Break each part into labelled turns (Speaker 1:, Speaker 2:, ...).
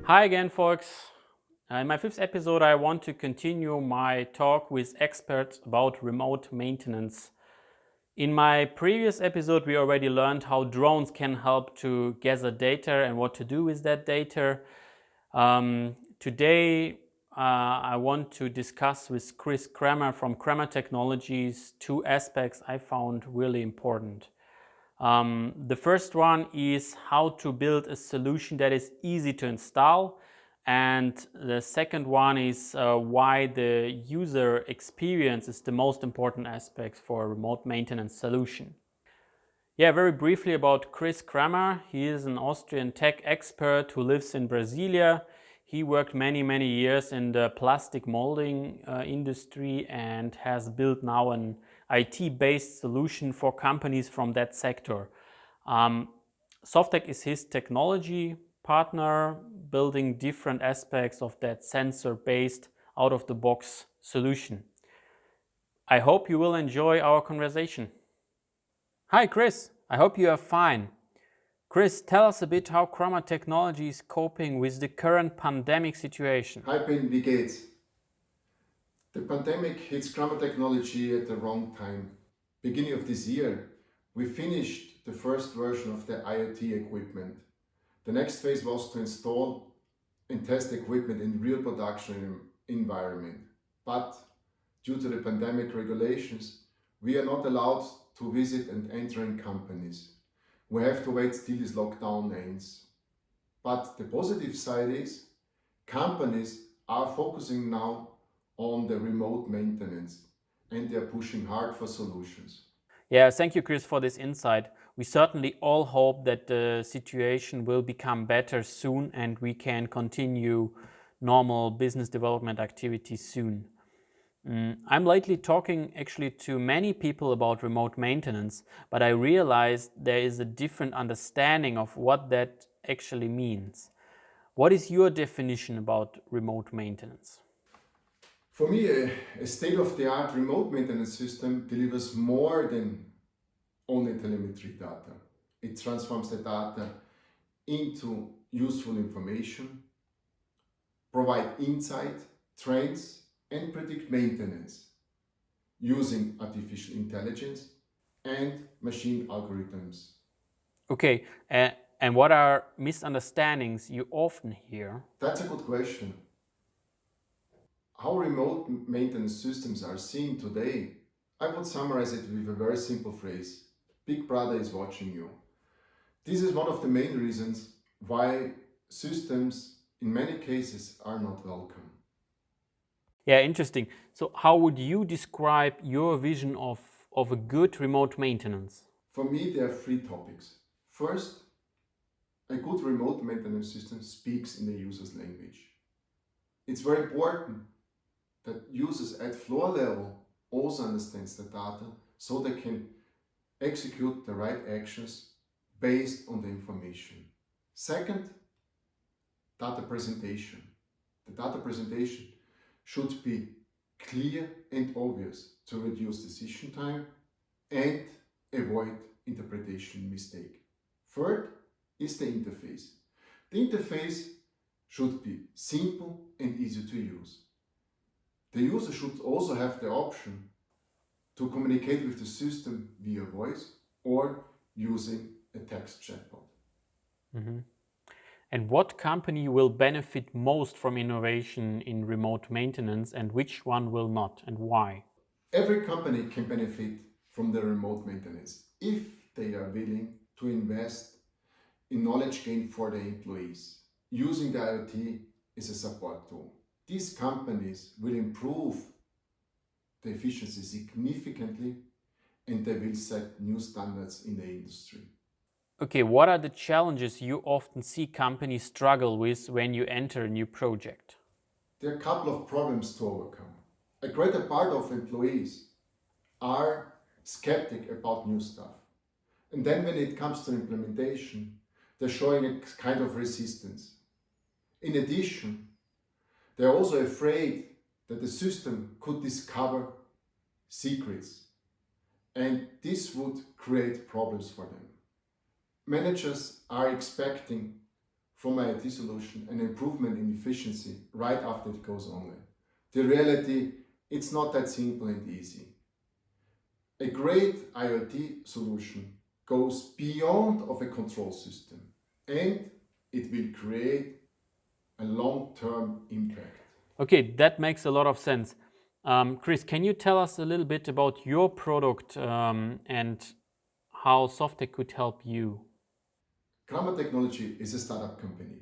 Speaker 1: Hi again, folks. In my fifth episode, I want to continue my talk with experts about remote maintenance. In my previous episode, we already learned how drones can help to gather data and what to do with that data. Today, I want to discuss with Chris Krammer from Krammer Technologies two aspects I found really important. The first one is how to build a solution that is easy to install. And the second one is why the user experience is the most important aspect for a remote maintenance solution. Yeah, very briefly about Chris Krammer. He is an Austrian tech expert who lives in Brasilia. He worked many years in the plastic molding industry and has built now an IT-based solution for companies from that sector. Softeq is his technology partner, building different aspects of that sensor-based, out-of-the-box solution. I hope you will enjoy our conversation. Hi, Chris. I hope you are fine. Chris, tell us a bit how Krammer Technology is coping with the current pandemic situation.
Speaker 2: Hi Ben, wie geht's? The pandemic hits Krammer Technology at the wrong time. Beginning of this year, we finished the first version of the IoT equipment. The next phase was to install and test equipment in real production environment. But due to the pandemic regulations, we are not allowed to visit and enter in companies. We have to wait till this lockdown ends. But the positive side is companies are focusing now on the remote maintenance and they are pushing hard for solutions.
Speaker 1: Yeah, thank you, Chris, for this insight. We certainly all hope that the situation will become better soon and we can continue normal business development activities soon. I'm lately talking actually to many people about remote maintenance, but I realized there is a different understanding of what that actually means. What is your definition about remote maintenance?
Speaker 2: For me, a state-of-the-art remote maintenance system delivers more than only telemetry data. It transforms the data into useful information, provide insight, trends, and predict maintenance using artificial intelligence and machine algorithms.
Speaker 1: Okay, and what are misunderstandings you often hear?
Speaker 2: That's a good question. How remote maintenance systems are seen today, I would summarize it with a very simple phrase. Big Brother is watching you. This is one of the main reasons why systems in many cases are not welcome.
Speaker 1: Yeah, interesting. So how would you describe your vision of a good remote maintenance?
Speaker 2: For me, there are three topics. First, a good remote maintenance system speaks in the user's language. It's very important that users at floor level also understands the data so they can execute the right actions based on the information. Second, data presentation. The data presentation should be clear and obvious to reduce decision time and avoid interpretation mistake. Third is the interface. The interface should be simple and easy to use. The user should also have the option to communicate with the system via voice or using a text chatbot.
Speaker 1: And what company will benefit most from innovation in remote maintenance and which one will not and why?
Speaker 2: Every company can benefit from the remote maintenance if they are willing to invest in knowledge gain for their employees, using the IoT as a support tool. These companies will improve the efficiency significantly and they will set new standards in the industry.
Speaker 1: Okay, what are the challenges you often see companies struggle with when you enter a new project?
Speaker 2: There are a couple of problems to overcome. A greater part of employees are skeptic about new stuff. And then when it comes to implementation, they're showing a kind of resistance. In addition, they're also afraid that the system could discover secrets, and this would create problems for them. Managers are expecting from my IT solution an improvement in efficiency right after it goes online. The reality, it's not that simple and easy. A great IoT solution goes beyond of a control system, and it will create a long-term impact.
Speaker 1: Okay, that makes a lot of sense. Chris, can you tell us a little bit about your product and how Softeq could help you?
Speaker 2: Krammer Technology is a startup company.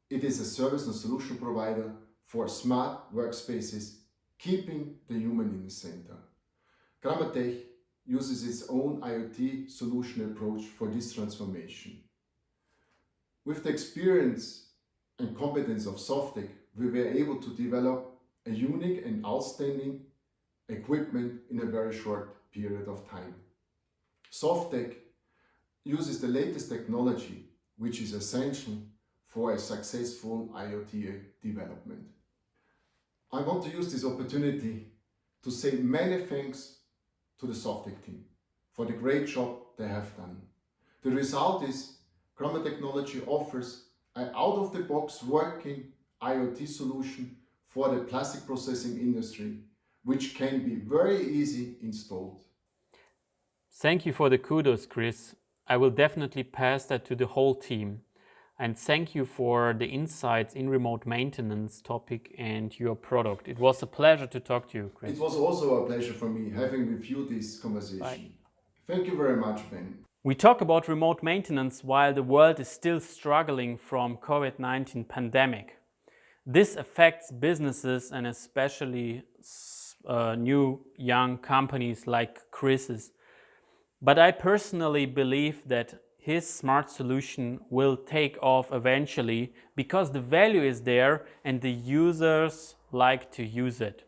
Speaker 2: It is a service and solution provider for smart workspaces, keeping the human in the center. Krammer Tech uses its own IoT solution approach for this transformation. With the experience and competence of Softeq, we were able to develop a unique and outstanding equipment in a very short period of time. Softeq uses the latest technology, which is essential for a successful IoT development. I want to use this opportunity to say many thanks to the Softeq team for the great job they have done. The result is Krammer Technology offers an out-of-the-box working IoT solution for the plastic processing industry, which can be very easy installed.
Speaker 1: Thank you for the kudos, Chris. I will definitely pass that to the whole team. And thank you for the insights in remote maintenance topic and your product. It was a pleasure to talk to you, Chris.
Speaker 2: It was also a pleasure for me having with you this conversation.
Speaker 1: Bye.
Speaker 2: Thank you very much, Ben.
Speaker 1: We talk about remote maintenance while the world is still struggling from COVID-19 pandemic. This affects businesses and especially new young companies like Chris's. But I personally believe that his smart solution will take off eventually because the value is there and the users like to use it.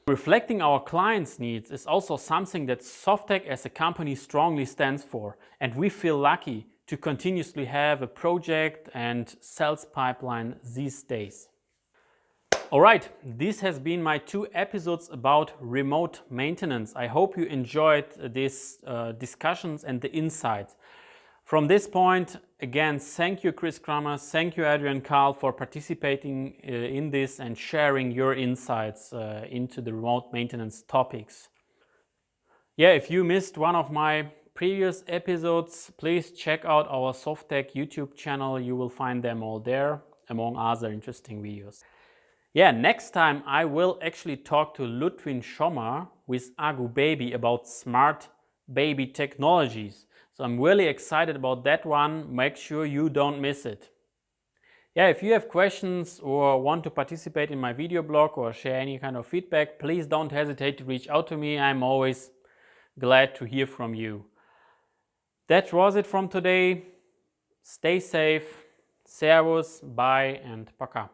Speaker 1: Reflecting our clients' needs is also something that Softeq as a company strongly stands for, and we feel lucky to continuously have a project and sales pipeline these days. Alright, this has been my 2 episodes about remote maintenance. I hope you enjoyed these discussions and the insights. From this point, again, thank you, Chris Krammer, thank you, Adrian Karl, for participating in this and sharing your insights into the remote maintenance topics. Yeah, if you missed one of my previous episodes, please check out our Softeq YouTube channel. You will find them all there, among other interesting videos. Yeah, next time I will actually talk to Ludwin Schommer with Agu Baby about smart baby technologies. So I'm really excited about that one. Make sure you don't miss it. Yeah, if you have questions or want to participate in my video blog or share any kind of feedback, please don't hesitate to reach out to me. I'm always glad to hear from you. That was it from today. Stay safe. Servus, bye and paka.